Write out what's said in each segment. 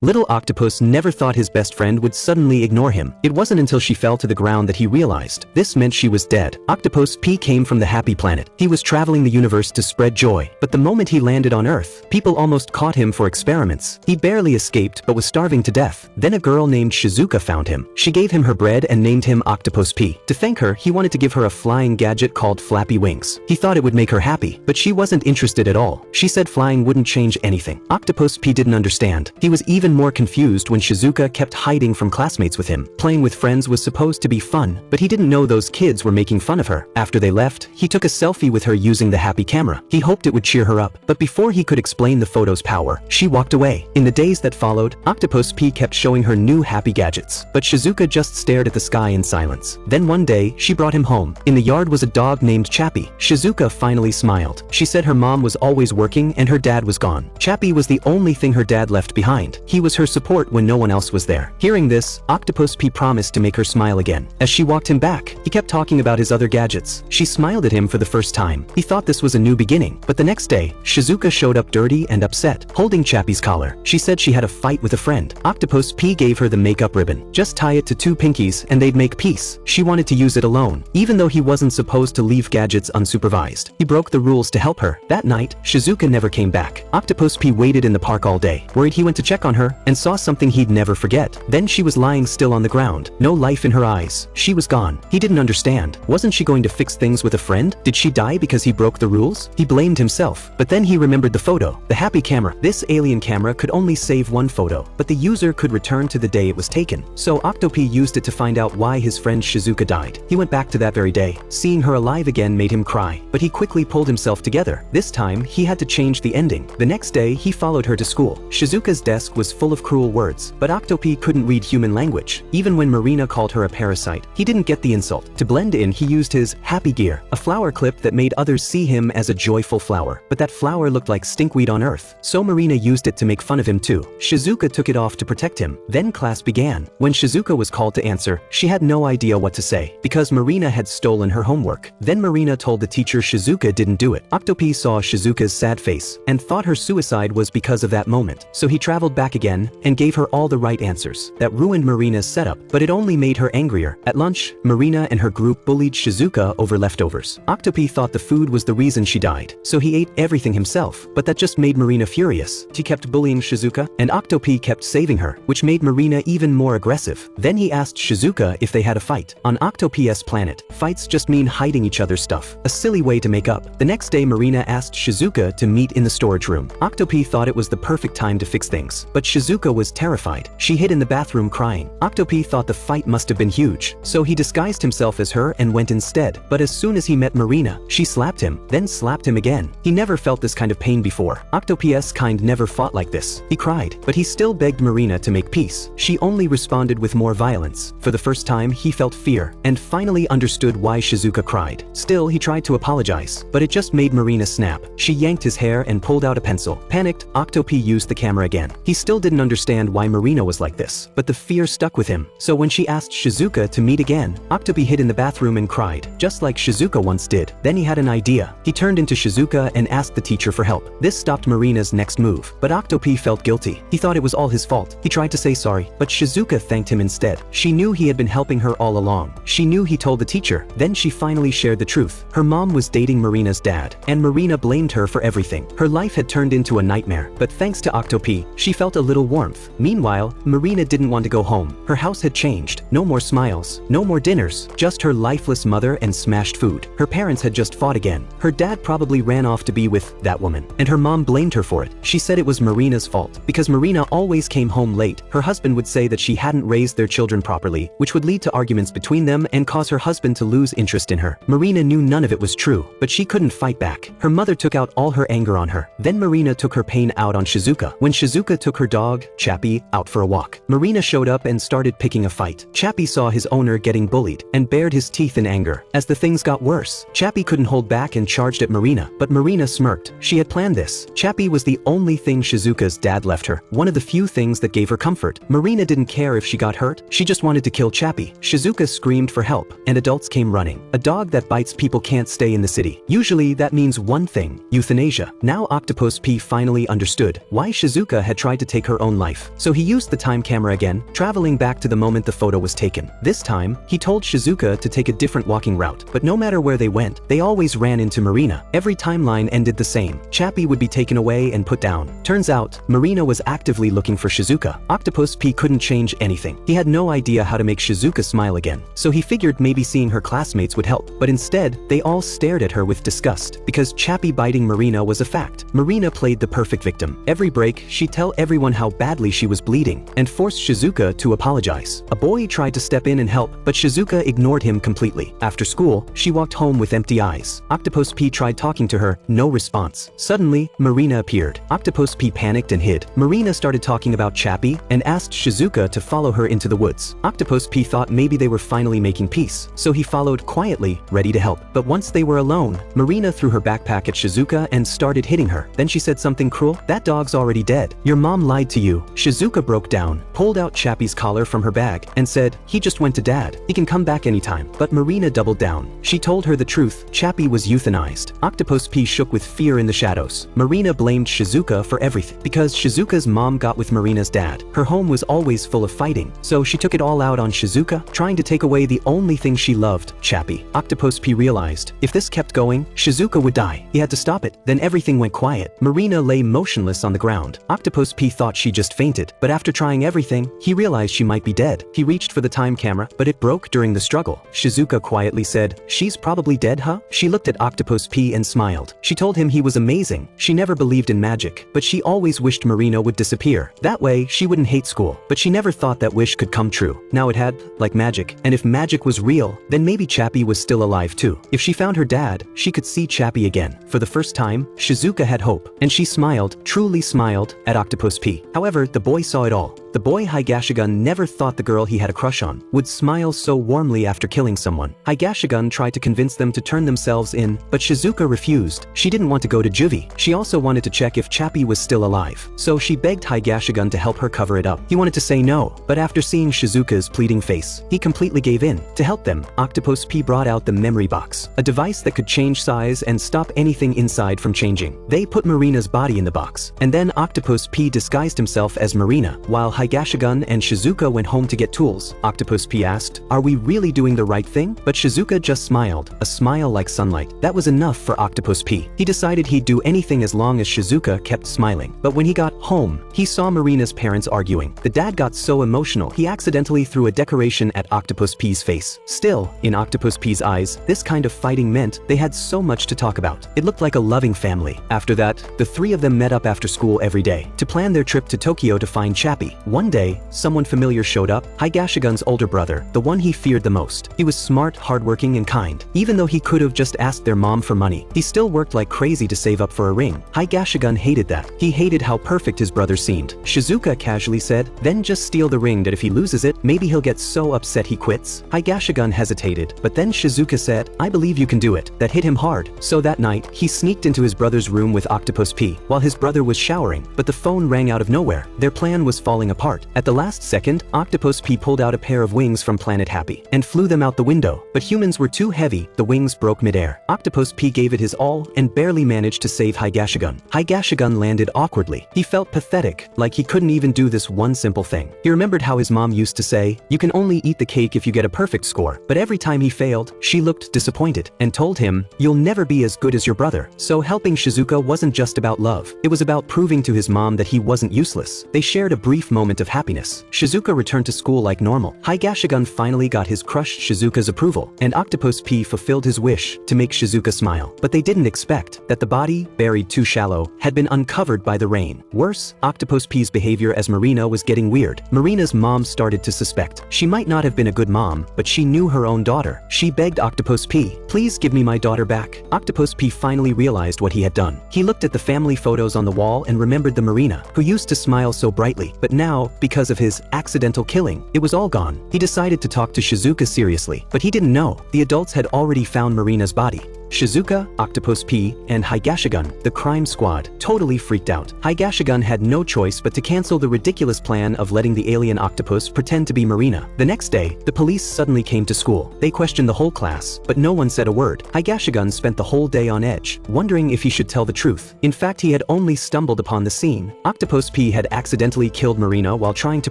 Little Octopus never thought his best friend would suddenly ignore him. It wasn't until she fell to the ground that he realized this meant she was dead. Octopus P came from the happy planet. He was traveling the universe to spread joy, but the moment he landed on Earth, people almost caught him for experiments. He barely escaped but was starving to death. Then a girl named Shizuka found him. She gave him her bread and named him Octopus P. To thank her, he wanted to give her a flying gadget called Flappy Wings. He thought it would make her happy, but she wasn't interested at all. She said flying wouldn't change anything. Octopus P didn't understand. He was even more confused when Shizuka kept hiding from classmates with him. Playing with friends was supposed to be fun, but he didn't know those kids were making fun of her. After they left, he took a selfie with her using the happy camera. He hoped it would cheer her up, but before he could explain the photo's power, she walked away. In the days that followed, Octopus P kept showing her new happy gadgets, but Shizuka just stared at the sky in silence. Then one day, she brought him home. In the yard was a dog named Chappie. Shizuka finally smiled. She said her mom was always working and her dad was gone. Chappie was the only thing her dad left behind. He was her support when no one else was there. Hearing this, Octopus P promised to make her smile again. As she walked him back, he kept talking about his other gadgets. She smiled at him for the first time. He thought this was a new beginning, but the next day, Shizuka showed up dirty and upset, holding Chappie's collar. She said she had a fight with a friend. Octopus P gave her the makeup ribbon. Just tie it to two pinkies and they'd make peace. She wanted to use it alone, even though he wasn't supposed to leave gadgets unsupervised. He broke the rules to help her. That night, Shizuka never came back. Octopus P waited in the park all day, worried he went to check on her, and saw something he'd never forget. Then she was lying still on the ground, no life in her eyes. She was gone. He didn't understand. Wasn't she going to fix things with a friend? Did she die because he broke the rules? He blamed himself. But then he remembered the photo, the happy camera. This alien camera could only save one photo, but the user could return to the day it was taken. So Octopi used it to find out why his friend Shizuka died. He went back to that very day. Seeing her alive again made him cry, but he quickly pulled himself together. This time, he had to change the ending. The next day, he followed her to school. Shizuka's desk was full of cruel words, but Octopi couldn't read human language. Even when Marina called her a parasite, he didn't get the insult. To blend in, he used his happy gear, a flower clip that made others see him as a joyful flower. But that flower looked like stinkweed on earth, so Marina used it to make fun of him too. Shizuka took it off to protect him. Then class began. When Shizuka was called to answer, she had no idea what to say, because Marina had stolen her homework. Then Marina told the teacher Shizuka didn't do it. Octopi saw Shizuka's sad face, and thought her suicide was because of that moment. So he traveled back again, and gave her all the right answers. That ruined Marina's setup, but it only made her angrier. At lunch, Marina and her group bullied Shizuka over leftovers. Octopi thought the food was the reason she died, so he ate everything himself, but that just made Marina furious. She kept bullying Shizuka, and Octopi kept saving her, which made Marina even more aggressive. Then he asked Shizuka if they had a fight. On Octopi's planet, fights just mean hiding each other's stuff, a silly way to make up. The next day Marina asked Shizuka to meet in the storage room. Octopi thought it was the perfect time to fix things, but Shizuka was terrified. She hid in the bathroom crying. Octopi thought the fight must have been huge, so he disguised himself as her and went instead. But as soon as he met Marina, she slapped him, then slapped him again. He never felt this kind of pain before. Octopi's kind never fought like this. He cried, but he still begged Marina to make peace. She only responded with more violence. For the first time, he felt fear, and finally understood why Shizuka cried. Still, he tried to apologize, but it just made Marina snap. She yanked his hair and pulled out a pencil. Panicked, Octopi used the camera again. He still didn't understand why Marina was like this, but the fear stuck with him. So when she asked Shizuka to meet again, Octopi hid in the bathroom and cried, just like Shizuka once did. Then he had an idea. He turned into Shizuka and asked the teacher for help. This stopped Marina's next move, but Octopi felt guilty. He thought it was all his fault. He tried to say sorry, but Shizuka thanked him instead. She knew he had been helping her all along. She knew he told the teacher. Then she finally shared the truth. Her mom was dating Marina's dad, and Marina blamed her for everything. Her life had turned into a nightmare, but thanks to Octopi, she felt a little warmth. Meanwhile, Marina didn't want to go home. Her house had changed. No more smiles, no more dinners, just her lifeless mother and smashed food. Her parents had just fought again. Her dad probably ran off to be with that woman, and her mom blamed her for it. She said it was Marina's fault, because Marina always came home late. Her husband would say that she hadn't raised their children properly, which would lead to arguments between them and cause her husband to lose interest in her. Marina knew none of it was true, but she couldn't fight back. Her mother took out all her anger on her. Then Marina took her pain out on Shizuka. When Shizuka took her dog, Chappie, out for a walk, Marina showed up and started picking a fight. Chappie saw his owner getting bullied and bared his teeth in anger. As the things got worse, Chappie couldn't hold back and charged at Marina, but Marina smirked. She had planned this. Chappie was the only thing Shizuka's dad left her, one of the few things that gave her comfort. Marina didn't care if she got hurt, she just wanted to kill Chappie. Shizuka screamed for help, and adults came running. A dog that bites people can't stay in the city. Usually that means one thing: euthanasia. Now Octopus P finally understood why Shizuka had tried to take her own life. So he used the time camera again, traveling back to the moment the photo was taken. This time, he told Shizuka to take a different walking route, but no matter where they went, they always ran into Marina. Every timeline ended the same. Chappie would be taken away and put down. Turns out, Marina was actively looking for Shizuka. Octopus P couldn't change anything. He had no idea how to make Shizuka smile again, so he figured maybe seeing her classmates would help. But instead, they all stared at her with disgust, because Chappie biting Marina was a fact. Marina played the perfect victim. Every break, she'd tell everyone how badly she was bleeding, and forced Shizuka to apologize. A boy tried to step in and help, but Shizuka ignored him completely. After school, she walked home with empty eyes. Octopus P tried talking to her, no response. Suddenly, Marina appeared. Octopus P panicked and hid. Marina started talking about Chappie and asked Shizuka to follow her into the woods. Octopus P thought maybe they were finally making peace, so he followed quietly, ready to help. But once they were alone, Marina threw her backpack at Shizuka and started hitting her. Then she said something cruel. "That dog's already dead. Your mom lied to you." Shizuka broke down, pulled out Chappie's collar from her bag, and said, "He just went to dad. He can come back anytime." But Marina doubled down. She told her the truth. Chappie was euthanized. Octopus P shook with fear in the shadows. Marina blamed Shizuka for everything. Because Shizuka's mom got with Marina's dad, her home was always full of fighting, so she took it all out on Shizuka, trying to take away the only thing she loved, Chappie. Octopus P realized, if this kept going, Shizuka would die. He had to stop it. Then everything went quiet. Marina lay motionless on the ground. Octopus P thought she just fainted, but after trying everything, he realized she might be dead. He reached for the time camera, but it broke during the struggle. Shizuka quietly said, "She's probably dead, huh?" She looked at Octopus P and smiled. She told him he was amazing. She never believed in magic, but she always wished Marina would disappear. That way, she wouldn't hate school. But she never thought that wish could come true. Now it had, like magic. And if magic was real, then maybe Chappie was still alive too. If she found her dad, she could see Chappie again. For the first time, Shizuka had hope, and she smiled, truly smiled, at Octopus P. However, the boy saw it all. The boy Higashigun never thought the girl he had a crush on would smile so warmly after killing someone. Higashigun tried to convince them to turn themselves in, but Shizuka refused. She didn't want to go to juvie. She also wanted to check if Chappie was still alive. So she begged Higashigun to help her cover it up. He wanted to say no, but after seeing Shizuka's pleading face, he completely gave in. To help them, Octopus P brought out the memory box, a device that could change size and stop anything inside from changing. They put Marina's body in the box, and then Octopus P disguised himself as Marina, while Higashigun and Shizuka went home to get tools. Octopus P asked, "Are we really doing the right thing?" But Shizuka just smiled, a smile like sunlight. That was enough for Octopus P. He decided he'd do anything as long as Shizuka kept smiling. But when he got home, he saw Marina's parents arguing. The dad got so emotional, he accidentally threw a decoration at Octopus P's face. Still, in Octopus P's eyes, this kind of fighting meant they had so much to talk about. It looked like a loving family. After that, the three of them met up after school every day to plan their trip to Tokyo to find Chappie. One day, someone familiar showed up, Higashigun's older brother, the one he feared the most. He was smart, hardworking, and kind. Even though he could have just asked their mom for money, he still worked like crazy to save up for a ring. Higashigun hated that. He hated how perfect his brother seemed. Shizuka casually said, "Then just steal the ring that if he loses it, maybe he'll get so upset he quits." Higashigun hesitated, but then Shizuka said, "I believe you can do it." That hit him hard. So that night, he sneaked into his brother's room with Octopus P while his brother was showering, but the phone rang out of nowhere. Their plan was falling apart. At the last second, Octopus P pulled out a pair of wings from Planet Happy and flew them out the window, but humans were too heavy, the wings broke midair. Octopus P gave it his all and barely managed to save Higashigun. Higashigun landed awkwardly. He felt pathetic, like he couldn't even do this one simple thing. He remembered how his mom used to say, "You can only eat the cake if you get a perfect score," but every time he failed, she looked disappointed and told him, "You'll never be as good as your brother." So helping Shizuka wasn't just about love. It was about proving to his mom that he wasn't useless. They shared a brief moment of happiness. Shizuka returned to school like normal. Higashigun finally got his crush Shizuka's approval, and Octopus P fulfilled his wish to make Shizuka smile. But they didn't expect that the body, buried too shallow, had been uncovered by the rain. Worse, Octopus P's behavior as Marina was getting weird. Marina's mom started to suspect. She might not have been a good mom, but she knew her own daughter. She begged Octopus P, "Please give me my daughter back." Octopus P finally realized what he had done. He looked at the family photos on the wall and remembered the Marina, who used to smile so brightly, but now, because of his accidental killing, it was all gone. He decided to talk to Shizuka seriously, but he didn't know the adults had already found Marina's body. Shizuka, Octopus P, and Higashigun, the crime squad, totally freaked out. Higashigun had no choice but to cancel the ridiculous plan of letting the alien octopus pretend to be Marina. The next day, the police suddenly came to school. They questioned the whole class, but no one said a word. Higashigun spent the whole day on edge, wondering if he should tell the truth. In fact, he had only stumbled upon the scene. Octopus P had accidentally killed Marina while trying to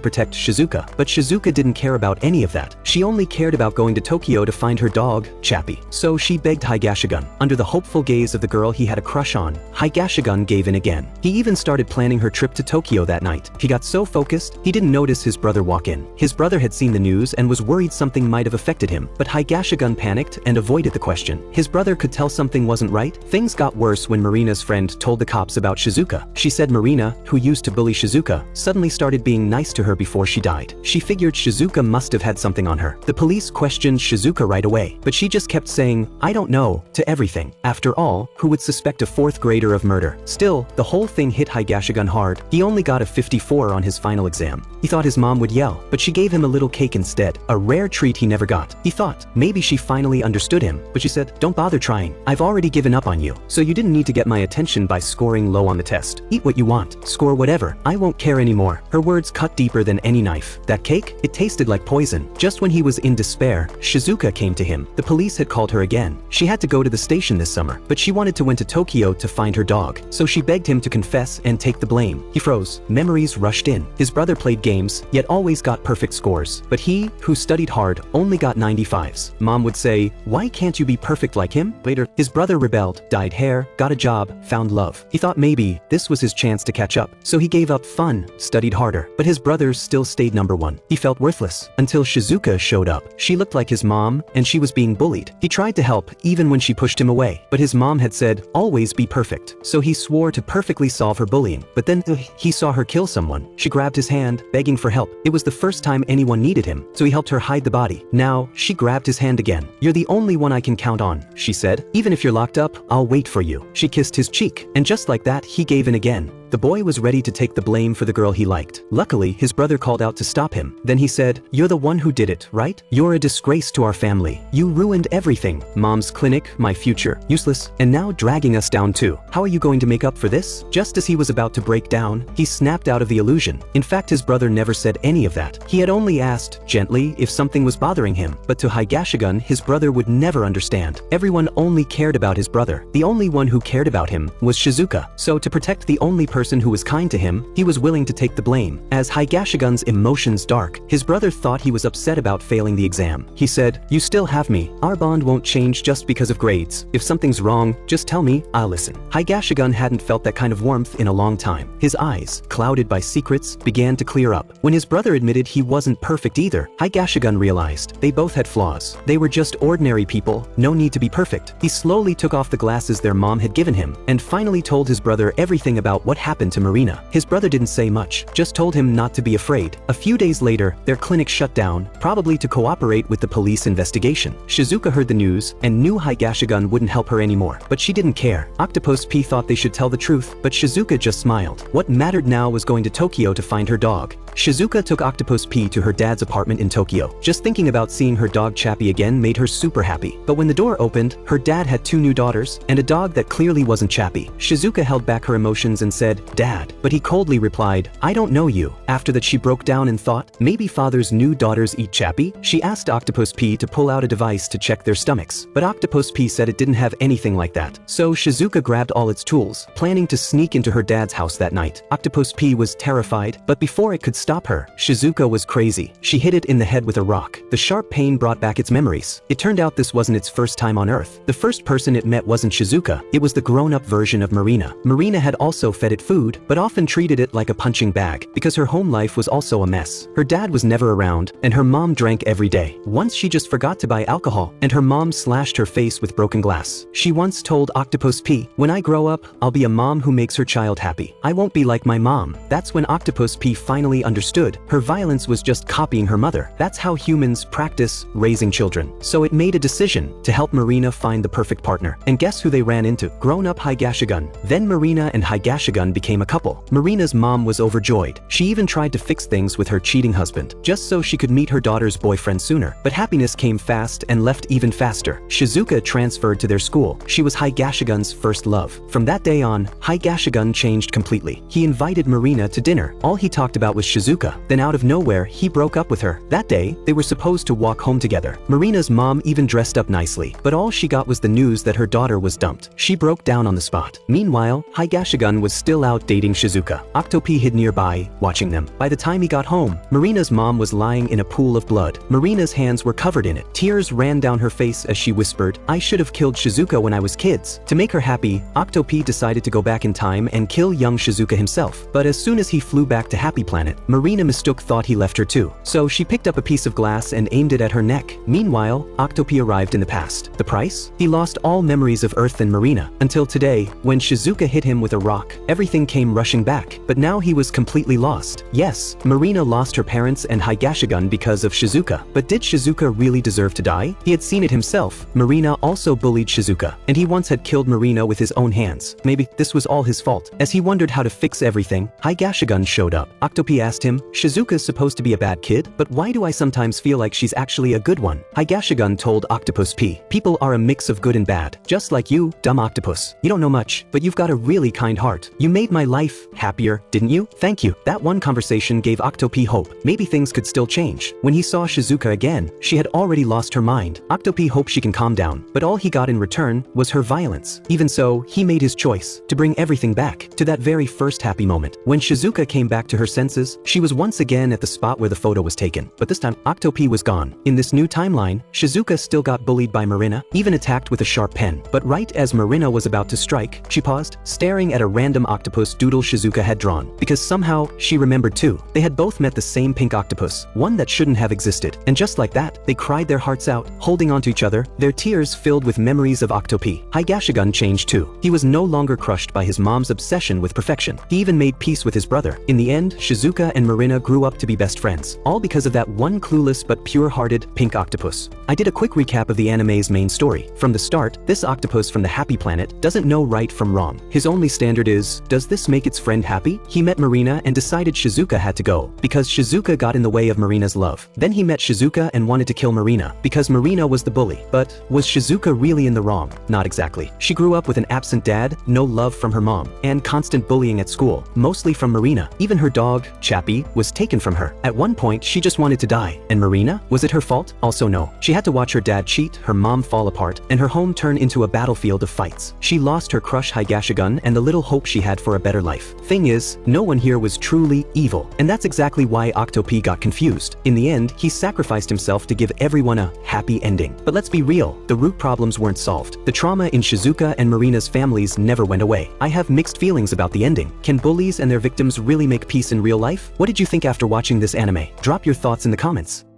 protect Shizuka, but Shizuka didn't care about any of that. She only cared about going to Tokyo to find her dog, Chappie. So she begged Higashigun. Under the hopeful gaze of the girl he had a crush on, Higashigun gave in again. He even started planning her trip to Tokyo that night. He got so focused, he didn't notice his brother walk in. His brother had seen the news and was worried something might have affected him, but Higashigun panicked and avoided the question. His brother could tell something wasn't right. Things got worse when Marina's friend told the cops about Shizuka. She said Marina, who used to bully Shizuka, suddenly started being nice to her before she died. She figured Shizuka must have had something on her. The police questioned Shizuka right away, but she just kept saying, "I don't know," to everything. After all, who would suspect a fourth grader of murder? Still, the whole thing hit Higashigun hard. He only got a 54 on his final exam. He thought his mom would yell, but she gave him a little cake instead, a rare treat he never got. He thought, maybe she finally understood him, but she said, "Don't bother trying. I've already given up on you, so you didn't need to get my attention by scoring low on the test. Eat what you want, score whatever, I won't care anymore." Her words cut deeper than any knife. That cake? It tasted like poison. Just when he was in despair, Shizuka came to him. The police had called her again. She had to go to the station this summer, but she wanted to went to Tokyo to find her dog, so she begged him to confess and take the blame. He froze. Memories rushed in. His brother played games, yet always got perfect scores. But he, who studied hard, only got 95s. Mom would say, "Why can't you be perfect like him?" Later, his brother rebelled, dyed hair, got a job, found love. He thought maybe this was his chance to catch up, so he gave up fun, studied harder. But his brothers still stayed number one. He felt worthless until Shizuka showed up. She looked like his mom, and she was being bullied. He tried to help even when she pushed him away, but his mom had said, "Always be perfect." So he swore to perfectly solve her bullying. But then he saw her kill someone. She grabbed his hand, begging for help. It was the first time anyone needed him, so he helped her hide the body. Now, she grabbed his hand again. "You're the only one I can count on," she said. "Even if you're locked up, I'll wait for you." She kissed his cheek, and just like that, he gave in again. The boy was ready to take the blame for the girl he liked. Luckily, his brother called out to stop him. Then he said, "You're the one who did it, right? You're a disgrace to our family. You ruined everything. Mom's clinic, my future, useless, and now dragging us down too. How are you going to make up for this?" Just as he was about to break down, he snapped out of the illusion. In fact, his brother never said any of that. He had only asked, gently, if something was bothering him. But to Higashigun, his brother would never understand. Everyone only cared about his brother. The only one who cared about him was Shizuka. So to protect the only person who was kind to him, he was willing to take the blame. As Higashigun's emotions dark, his brother thought he was upset about failing the exam. He said, "You still have me. Our bond won't change just because of grades. If something's wrong, just tell me, I'll listen." Higashigun hadn't felt that kind of warmth in a long time. His eyes, clouded by secrets, began to clear up. When his brother admitted he wasn't perfect either, Higashigun realized they both had flaws. They were just ordinary people, no need to be perfect. He slowly took off the glasses their mom had given him, and finally told his brother everything about what happened to Marina. His brother didn't say much, just told him not to be afraid. A few days later, their clinic shut down, probably to cooperate with the police investigation. Shizuka heard the news and knew Higashigun wouldn't help her anymore, but she didn't care. Octopus P thought they should tell the truth, but Shizuka just smiled. What mattered now was going to Tokyo to find her dog. Shizuka took Octopus P to her dad's apartment in Tokyo. Just thinking about seeing her dog Chappie again made her super happy. But when the door opened, her dad had 2 new daughters and a dog that clearly wasn't Chappie. Shizuka held back her emotions and said, "Dad," but he coldly replied, "I don't know you." After that, she broke down and thought, maybe father's new daughters eat Chappie? She asked Octopus P to pull out a device to check their stomachs, but Octopus P said it didn't have anything like that. So Shizuka grabbed all its tools, planning to sneak into her dad's house that night. Octopus P was terrified, but before it could stop her, Shizuka was crazy. She hit it in the head with a rock. The sharp pain brought back its memories. It turned out this wasn't its first time on Earth. The first person it met wasn't Shizuka, it was the grown-up version of Marina. Marina had also fed it food, but often treated it like a punching bag, because her home life was also a mess. Her dad was never around, and her mom drank every day. Once she just forgot to buy alcohol, and her mom slashed her face with broken glass. She once told Octopus P, "When I grow up, I'll be a mom who makes her child happy. I won't be like my mom." That's when Octopus P finally understood understood, her violence was just copying her mother. That's how humans practice raising children. So it made a decision to help Marina find the perfect partner. And guess who they ran into? Grown-up Higashigun. Then Marina and Higashigun became a couple. Marina's mom was overjoyed. She even tried to fix things with her cheating husband, just so she could meet her daughter's boyfriend sooner. But happiness came fast and left even faster. Shizuka transferred to their school. She was Higashigun's first love. From that day on, Higashigun changed completely. He invited Marina to dinner. All he talked about was Shizuka. Then out of nowhere, he broke up with her. That day, they were supposed to walk home together. Marina's mom even dressed up nicely, but all she got was the news that her daughter was dumped. She broke down on the spot. Meanwhile, Higashigun was still out dating Shizuka. Octopi hid nearby, watching them. By the time he got home, Marina's mom was lying in a pool of blood. Marina's hands were covered in it. Tears ran down her face as she whispered, "I should have killed Shizuka when I was kids." To make her happy, Octopi decided to go back in time and kill young Shizuka himself. But as soon as he flew back to Happy Planet, Marina mistook thought he left her too. So she picked up a piece of glass and aimed it at her neck. Meanwhile, Octopi arrived in the past. The price? He lost all memories of Earth and Marina. Until today, when Shizuka hit him with a rock, everything came rushing back. But now he was completely lost. Yes, Marina lost her parents and Higashigun because of Shizuka. But did Shizuka really deserve to die? He had seen it himself. Marina also bullied Shizuka, and he once had killed Marina with his own hands. Maybe this was all his fault. As he wondered how to fix everything, Higashigun showed up. Octopi asked him, "Shizuka's supposed to be a bad kid, but why do I sometimes feel like she's actually a good one?" Higashigun told Octopus P, "People are a mix of good and bad. Just like you, dumb octopus. You don't know much, but you've got a really kind heart. You made my life happier, didn't you? Thank you." That one conversation gave Octopi hope. Maybe things could still change. When he saw Shizuka again, she had already lost her mind. Octopi hoped she can calm down, but all he got in return was her violence. Even so, he made his choice to bring everything back to that very first happy moment. When Shizuka came back to her senses, she was once again at the spot where the photo was taken. But this time, Octopi was gone. In this new timeline, Shizuka still got bullied by Marina, even attacked with a sharp pen. But right as Marina was about to strike, she paused, staring at a random octopus doodle Shizuka had drawn. Because somehow, she remembered too. They had both met the same pink octopus, one that shouldn't have existed. And just like that, they cried their hearts out, holding onto each other, their tears filled with memories of Octopi. Higashigun changed too. He was no longer crushed by his mom's obsession with perfection. He even made peace with his brother. In the end, Shizuka and Marina grew up to be best friends, all because of that one clueless but pure-hearted pink octopus. I did a quick recap of the anime's main story. From the start, this octopus from the Happy Planet doesn't know right from wrong. His only standard is, does this make its friend happy? He met Marina and decided Shizuka had to go, because Shizuka got in the way of Marina's love. Then he met Shizuka and wanted to kill Marina, because Marina was the bully. But was Shizuka really in the wrong? Not exactly. She grew up with an absent dad, no love from her mom, and constant bullying at school, mostly from Marina. Even her dog, Chappie, was taken from her. At one point, she just wanted to die. And Marina? Was it her fault? Also no. She had to watch her dad cheat, her mom fall apart, and her home turn into a battlefield of fights. She lost her crush Higashigun and the little hope she had for a better life. Thing is, no one here was truly evil. And that's exactly why Octopi got confused. In the end, he sacrificed himself to give everyone a happy ending. But let's be real, the root problems weren't solved. The trauma in Shizuka and Marina's families never went away. I have mixed feelings about the ending. Can bullies and their victims really make peace in real life? What did you think after watching this anime? Drop your thoughts in the comments.